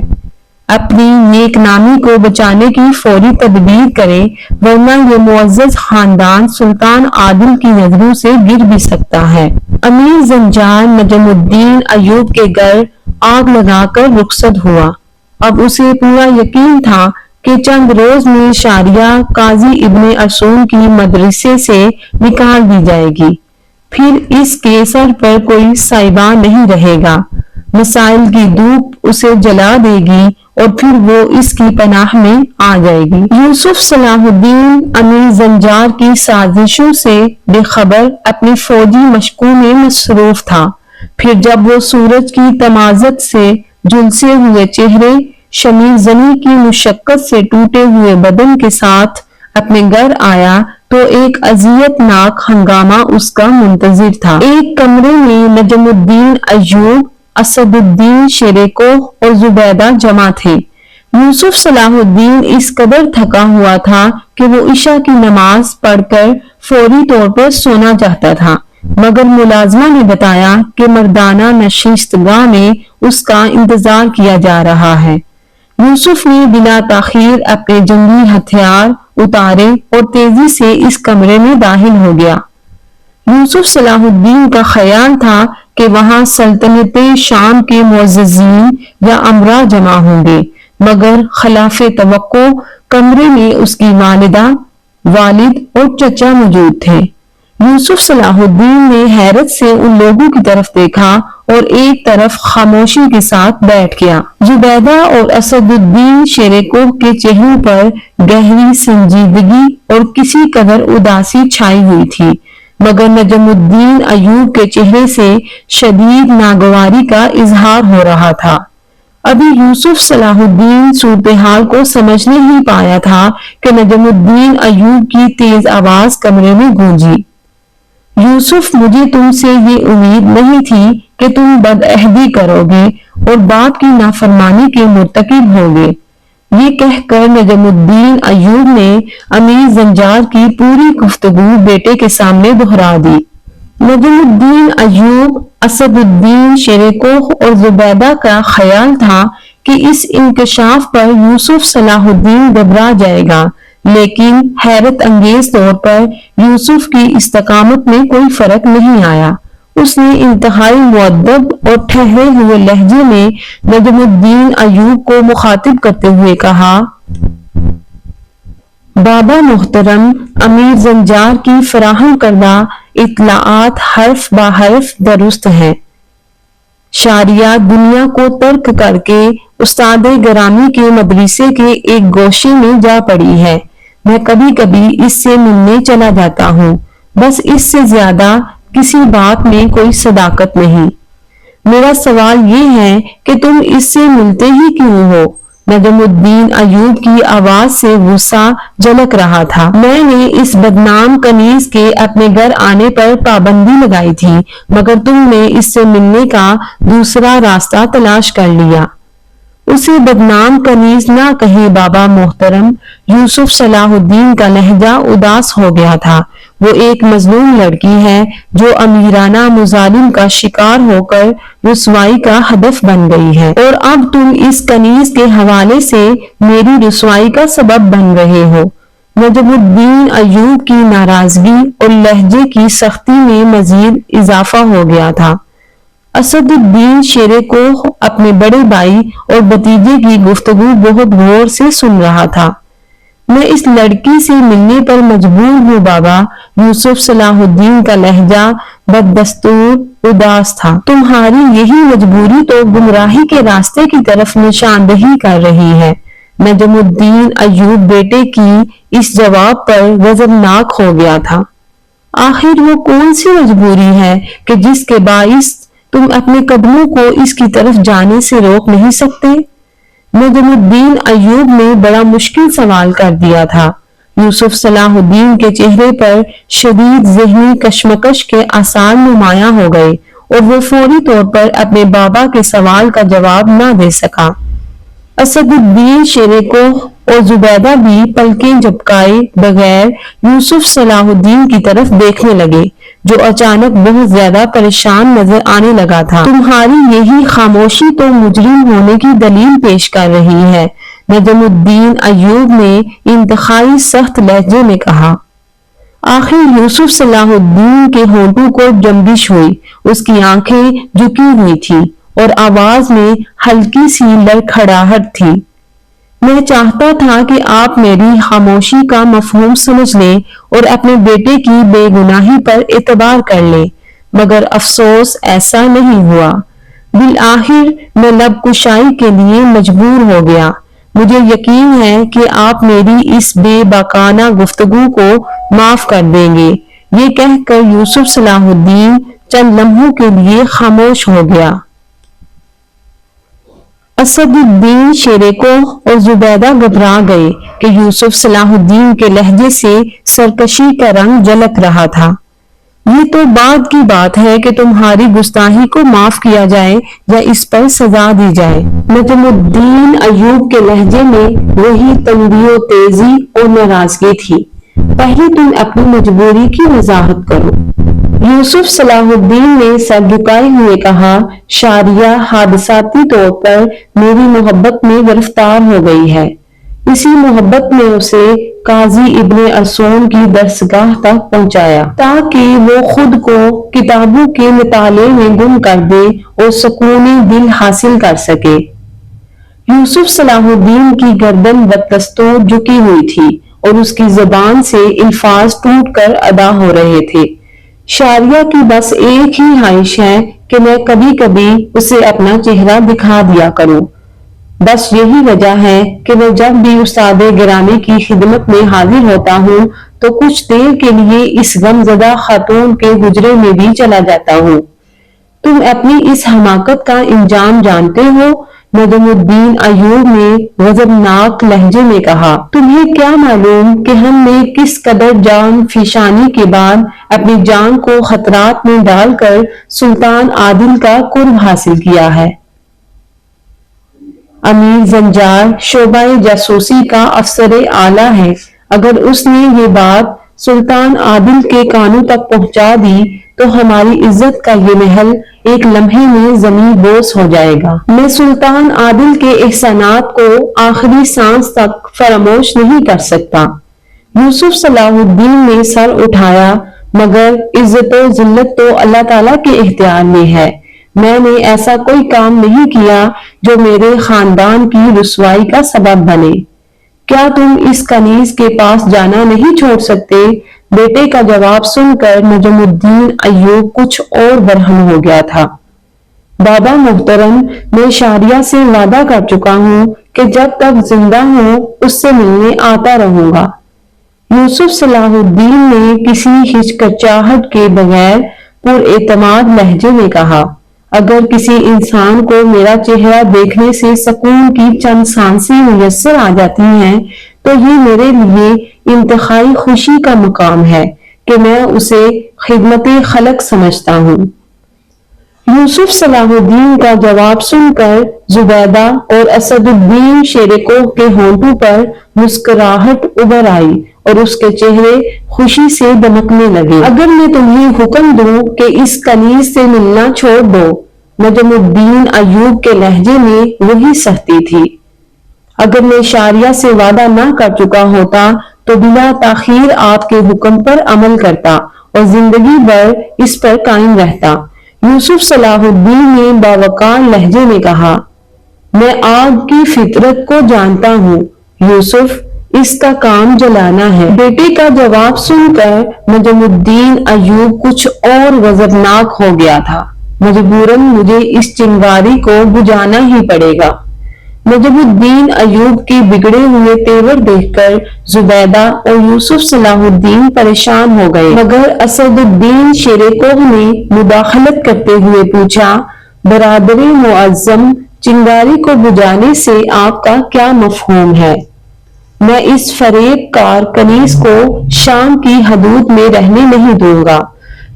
اپنی نیک نامی کو بچانے کی فوری تدبیر کرے، ورنہ یہ معزز خاندان سلطان عادل کی نظروں سے گر بھی سکتا ہے۔ امیر زنجار نجم الدین ایوب کے گھر آگ لگا کر رخصت ہوا۔ اب اسے پورا یقین تھا کہ چند روز میں شاریہ قاضی ابن ارسطو کی مدرسے سے نکال دی جائے گی، پھر اس کے سر پر کوئی سائبہ نہیں رہے گا، مسائل کی دھوپ اسے جلا دے گی اور پھر وہ اس کی پناہ میں آ جائے گی۔ یوسف صلاح الدین امیر زنجار کی سازشوں سے بے خبر اپنی فوجی مشقوں میں مصروف تھا۔ پھر جب وہ سورج کی تمازت سے جھلسے ہوئے چہرے، شمیر زنی کی مشقت سے ٹوٹے ہوئے بدن کے ساتھ اپنے گھر آیا تو ایک اذیت ناک ہنگامہ اس کا منتظر تھا۔ ایک کمرے میں نجم الدین ایوب، اسد الدین شیر کوہ اور زبیدہ جمع تھے۔ یوسف صلاح الدین اس قدر تھکا ہوا تھا کہ وہ عشاء کی نماز پڑھ کر فوری طور پر سونا چاہتا تھا، مگر ملازمہ نے بتایا کہ مردانہ نشستگاہ میں اس کا انتظار کیا جا رہا ہے۔ یوسف نے بلا تاخیر اپنے جنگی ہتھیار اتارے اور تیزی سے اس کمرے میں داخل ہو گیا۔ یوسف صلاح الدین کا خیال تھا کہ وہاں سلطنت شام کے معززین یا امراء جمع ہوں گے، مگر خلاف توقع کمرے میں اس کی والدہ، والد اور چچا موجود تھے۔ یوسف صلاح الدین نے حیرت سے ان لوگوں کی طرف دیکھا اور ایک طرف خاموشی کے ساتھ بیٹھ گیا۔ زبیدہ اور اسد الدین شیر کوہ کے چہروں پر گہری سنجیدگی اور کسی قدر اداسی چھائی ہوئی تھی، مگر نجم الدین ایوب کے چہرے سے شدید ناگواری کا اظہار ہو رہا تھا۔ ابھی یوسف صلاح الدین صورتحال کو سمجھنے ہی پایا تھا کہ نجم الدین ایوب کی تیز آواز کمرے میں گونجی۔ یوسف، مجھے تم سے یہ امید نہیں تھی کہ تم بدعہدی کرو گے اور باپ کی نافرمانی کے مرتکب ہوگے۔ یہ کہہ کر نجم الدین ایوب نے امیر زنجار کی پوری گفتگو بیٹے کے سامنے دہرا دی۔ نجم الدین ایوب، اسد الدین شیر کوہ اور زبیدہ کا خیال تھا کہ اس انکشاف پر یوسف صلاح الدین گھبرا جائے گا، لیکن حیرت انگیز طور پر یوسف کی استقامت میں کوئی فرق نہیں آیا۔ اس نے انتہائی مؤدب اور ٹھہرے ہوئے لہجے میں نجم الدین ایوب کو مخاطب کرتے ہوئے کہا، بابا محترم، امیر زنجار کی فراہم کردہ اطلاعات حرف بہ حرف درست ہیں۔ شاریہ دنیا کو ترک کر کے استاد گرامی کے مدرسے کے ایک گوشے میں جا پڑی ہے۔ میں کبھی کبھی اس سے ملنے چلا جاتا ہوں، بس اس سے زیادہ کسی بات میں کوئی صداقت نہیں۔ میرا سوال یہ ہے کہ تم اس سے ملتے ہی کیوں ہو؟ نجم الدین ایوب کی آواز سے غصہ جھلک رہا تھا۔ میں نے اس بدنام کنیز کے اپنے گھر آنے پر پابندی لگائی تھی، مگر تم نے اس سے ملنے کا دوسرا راستہ تلاش کر لیا۔ اسے بدنام کنیز نہ کہے بابا محترم۔ یوسف صلاح الدین کا لہجہ اداس ہو گیا تھا۔ وہ ایک مظلوم لڑکی ہے جو امیرانہ مظالم کا شکار ہو کر رسوائی کا ہدف بن گئی ہے، اور اب تم اس کنیز کے حوالے سے میری رسوائی کا سبب بن رہے ہو۔ نجم الدین ایوب کی ناراضگی اور لہجے کی سختی میں مزید اضافہ ہو گیا تھا۔ اسد الدین شیر کوہ اپنے بڑے بھائی اور بھتیجے کی گفتگو بہت غور سے سن رہا تھا۔ میں اس لڑکی سے ملنے پر مجبور ہوں بابا۔ یوسف صلاح الدین کا لہجہ بددستور اداس تھا۔ تمہاری یہی مجبوری تو گمراہی کے راستے کی طرف نشاندہی کر رہی ہے۔ نجم الدین ایوب بیٹے کی اس جواب پر غضبناک ہو گیا تھا۔ آخر وہ کون سی مجبوری ہے کہ جس کے باعث تم اپنے قدموں کو اس کی طرف جانے سے روک نہیں سکتے؟ نجم الدین ایوب نے بڑا مشکل سوال کر دیا تھا۔ یوسف صلاح الدین کے چہرے پر شدید ذہنی کشمکش کے آثار نمایاں ہو گئے اور وہ فوری طور پر اپنے بابا کے سوال کا جواب نہ دے سکا۔ اسد الدین شیر کوہ اور زبیدہ بھی پلکیں جھپکائے بغیر یوسف صلاح الدین کی طرف دیکھنے لگے، جو اچانک بہت زیادہ پریشان نظر آنے لگا تھا۔ تمہاری یہی خاموشی تو مجرم ہونے کی دلیل پیش کر رہی ہے، نجم الدین ایوب نے انتہائی سخت لہجے میں کہا۔ آخر یوسف صلاح الدین کے ہونٹوں کو جنبش ہوئی، اس کی آنکھیں جھکی ہوئی تھیں اور آواز میں ہلکی سی لڑکھڑاہٹ تھی۔ میں چاہتا تھا کہ آپ میری خاموشی کا مفہوم سمجھ لیں اور اپنے بیٹے کی بے گناہی پر اعتبار کر لیں، مگر افسوس ایسا نہیں ہوا۔ بالآخر میں لب کشائی کے لیے مجبور ہو گیا۔ مجھے یقین ہے کہ آپ میری اس بے باکانہ گفتگو کو معاف کر دیں گے۔ یہ کہہ کر یوسف صلاح الدین چند لمحوں کے لیے خاموش ہو گیا۔ اسد الدین شیر کوہ اور زبیدہ گھبرا گئے کہ یوسف صلاح الدین کے لہجے سے سرکشی کا رنگ جھلک رہا تھا۔ یہ تو بعد کی بات ہے کہ تمہاری گستاخی کو معاف کیا جائے یا اس پر سزا دی جائے۔ نجم الدین ایوب کے لہجے میں وہی تندی و تیزی اور ناراضگی تھی۔ پہلے تم اپنی مجبوری کی وضاحت کرو۔ یوسف صلاح الدین نے سر جھکائے ہوئے کہا، شاریہ حادثاتی طور پر میری محبت میں گرفتار ہو گئی ہے۔ اسی محبت نے اسے قاضی ابن ارسطو کی درسگاہ تک پہنچایا تاکہ وہ خود کو کتابوں کے مطالعے میں گم کر دے اور سکون دل حاصل کر سکے۔ یوسف صلاح الدین کی گردن بددستور جھکی ہوئی تھی اور اس کی زبان سے الفاظ ٹوٹ کر ادا ہو رہے تھے۔ شاریہ کی بس ایک ہی خواہش ہے کہ میں کبھی کبھی اسے اپنا چہرہ دکھا دیا کروں۔ بس یہی وجہ ہے کہ میں جب بھی استاد گرامی کی خدمت میں حاضر ہوتا ہوں تو کچھ دیر کے لیے اس غمزدہ خاتون کے حجرے میں بھی چلا جاتا ہوں۔ تم اپنی اس حماقت کا انجام جانتے ہو؟ نجم الدین ایوب نے غضبناک لہجے میں کہا۔ تمہیں کیا معلوم کہ ہم نے کس قدر جان فشانی کے بعد اپنی جان کو خطرات میں ڈال کر سلطان عادل کا قرب حاصل کیا ہے۔ امیر زنجار شعبہ جاسوسی کا افسر اعلیٰ ہے۔ اگر اس نے یہ بات سلطان عادل کے کانوں تک پہنچا دی تو ہماری عزت کا یہ محل ایک لمحے میں زمین بوس ہو جائے گا۔ میں سلطان عادل کے احسانات کو آخری سانس تک فراموش نہیں کر سکتا۔ یوسف صلاح الدین نے سر اٹھایا، مگر عزت و ذلت تو اللہ تعالیٰ کے اختیار میں ہے۔ میں نے ایسا کوئی کام نہیں کیا جو میرے خاندان کی رسوائی کا سبب بنے۔ کیا تم اس کنیز کے پاس جانا نہیں چھوڑ سکتے؟ بیٹے کا جواب سن کر نجم الدین ایوب کچھ اور برہم ہو گیا تھا۔ بابا محترم، میں شاریہ سے وعدہ کر چکا ہوں کہ جب تک زندہ ہوں اس سے ملنے آتا رہوں گا۔ یوسف صلاح الدین نے کسی ہچکچاہٹ کے بغیر پر اعتماد لہجے میں کہا، اگر کسی انسان کو میرا چہرہ دیکھنے سے سکون کی چند سانسیں میسر آ جاتی ہیں تو یہ میرے لیے انتہائی خوشی کا مقام ہے کہ میں اسے خدمت خلق سمجھتا ہوں۔ یوسف صلاح الدین کا جواب سن کر زبیدہ اور اسد الدین شیر کوہ کے ہونٹوں پر مسکراہٹ ابھر آئی اور اس کے چہرے خوشی سے دمکنے لگے۔ اگر میں تمہیں حکم دوں کہ اس کنیز سے ملنا چھوڑ دو، نجم الدین ایوب کے لہجے میں وہی سختی تھی۔ اگر میں شاریہ سے وعدہ نہ کر چکا ہوتا تو بلا تاخیر آپ کے حکم پر عمل کرتا اور زندگی بھر اس پر قائم رہتا۔ یوسف صلاح الدین نے باوقار لہجے میں کہا، میں آگ کی فطرت کو جانتا ہوں یوسف، اس کا کام جلانا ہے۔ بیٹے کا جواب سن کر نجم الدین ایوب کچھ اور غضبناک ہو گیا تھا۔ مجبوراً مجھے اس چنگاری کو بجھانا ہی پڑے گا۔ نجم الدین ایوب کے بگڑے ہوئے تیور دیکھ کر زبیدہ اور یوسف صلاح الدین پریشان ہو گئے، مگر اسد الدین شیر کوہ نے مداخلت کرتے ہوئے پوچھا، برادر معظم، چنگاری کو بجھانے سے آپ کا کیا مفہوم ہے؟ میں اس فریب کار کنیز کو شام کی حدود میں رہنے نہیں دوں گا۔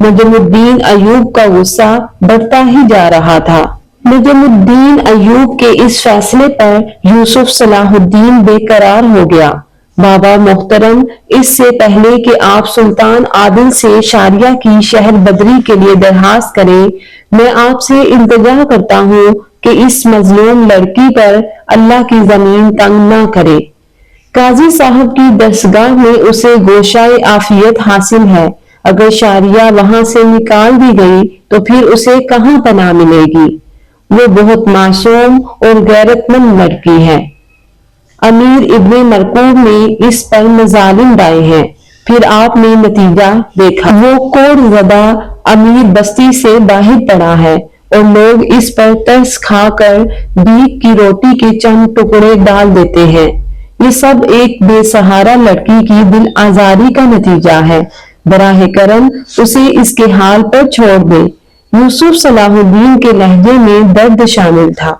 نجم الدین ایوب کا غصہ بڑھتا ہی جا رہا تھا۔ نجم الدین ایوب کے اس فیصلے پر یوسف صلاح الدین بے قرار ہو گیا۔ بابا محترم، اس سے پہلے کہ آپ سلطان عادل سے شاریہ کی شہر بدری کے لیے درخواست کریں، میں آپ سے التجا کرتا ہوں کہ اس مظلوم لڑکی پر اللہ کی زمین تنگ نہ کرے۔ قاضی صاحب کی درسگاہ میں اسے گوشائے عافیت حاصل ہے، اگر شاریہ وہاں سے نکال دی گئی تو پھر اسے کہاں پناہ ملے گی؟ وہ بہت معصوم اور غیرت مند لڑکی ہے۔ امیر ابن مرکوب نے اس پر مظالم ڈائے ہیں، پھر آپ نے نتیجہ دیکھا۔ وہ کوڑ زدہ امیر بستی سے باہر پڑا ہے اور لوگ اس پر ترس کھا کر بھیک کی روٹی کے چند ٹکڑے ڈال دیتے ہیں۔ یہ سب ایک بے سہارا لڑکی کی دل آزاری کا نتیجہ ہے۔ براہ کرم اسے اس کے حال پر چھوڑ دے۔ یوسف صلاح الدین کے لہجے میں درد شامل تھا۔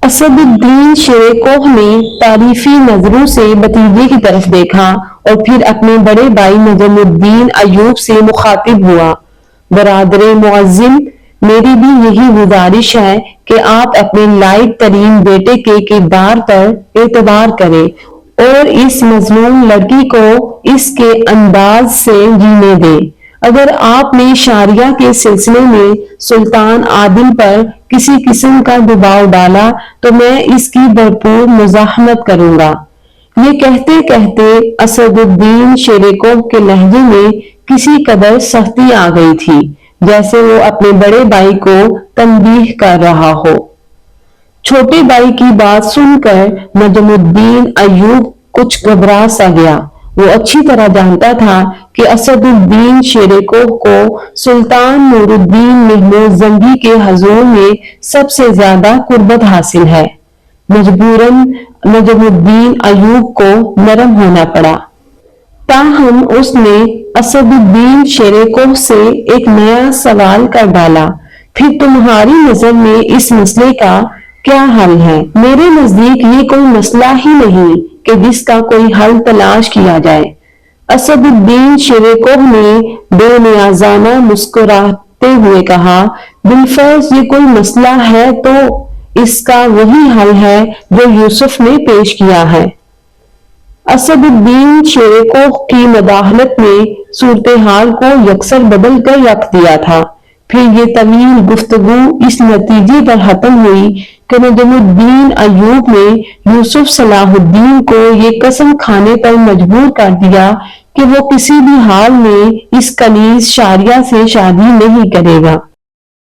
اسد الدین شیر کوہ نے تعریفی نظروں سے بھتیجے کی طرف دیکھا اور پھر اپنے بڑے بھائی نجم الدین ایوب سے مخاطب ہوا، برادر معظم، میری بھی یہی گزارش ہے کہ آپ اپنے لائق ترین بیٹے کے کردار پر اعتبار کریں اور اس مظلوم لڑکی کو اس کے انداز سے جینے دیں۔ اگر آپ نے شاریہ کے سلسلے میں سلطان عادل پر کسی قسم کا دباؤ ڈالا تو میں اس کی بھرپور مزاحمت کروں گا۔ یہ کہتے کہتے اسد الدین شیر کوہ کے لہجے میں کسی قدر سختی آ گئی تھی، جیسے وہ اپنے بڑے بھائی کو تنبیہ کر رہا ہو۔ چھوٹے بھائی کی بات سن کر نجم الدین ایوب کچھ گھبرا سا گیا۔ وہ اچھی طرح جانتا تھا کہ اسد الدین شیر کوہ کو سلطان نور الدین محمود زنگی کے حضور میں سب سے زیادہ قربت حاصل ہے۔ مجبوراً نجم الدین ایوب کو نرم ہونا پڑا۔ تاہم اس نے اسد الدین شیر کوہ سے ایک نیا سوال کر ڈالا، پھر تمہاری نظر میں اس مسئلے کا کیا حل ہے؟ میرے نزدیک یہ کوئی مسئلہ ہی نہیں کہ جس کا کوئی حل تلاش کیا جائے۔ اسد الدین شیر کوہ نے بے نیازانہ مسکراتے ہوئے کہا، بالفرض یہ کوئی مسئلہ ہے تو اس کا وہی حل ہے جو یوسف نے پیش کیا ہے۔ اسد الدین شیر کوہ کی مداخلت نے صورتحال کو یکسر بدل کر رکھ دیا تھا۔ پھر یہ طویل گفتگو اس نتیجے پر ختم ہوئی کہ نجم الدین ایوب نے یوسف صلاح الدین کو یہ قسم کھانے پر مجبور کر دیا کہ وہ کسی بھی حال میں اس کنیز شاریہ سے شادی نہیں کرے گا۔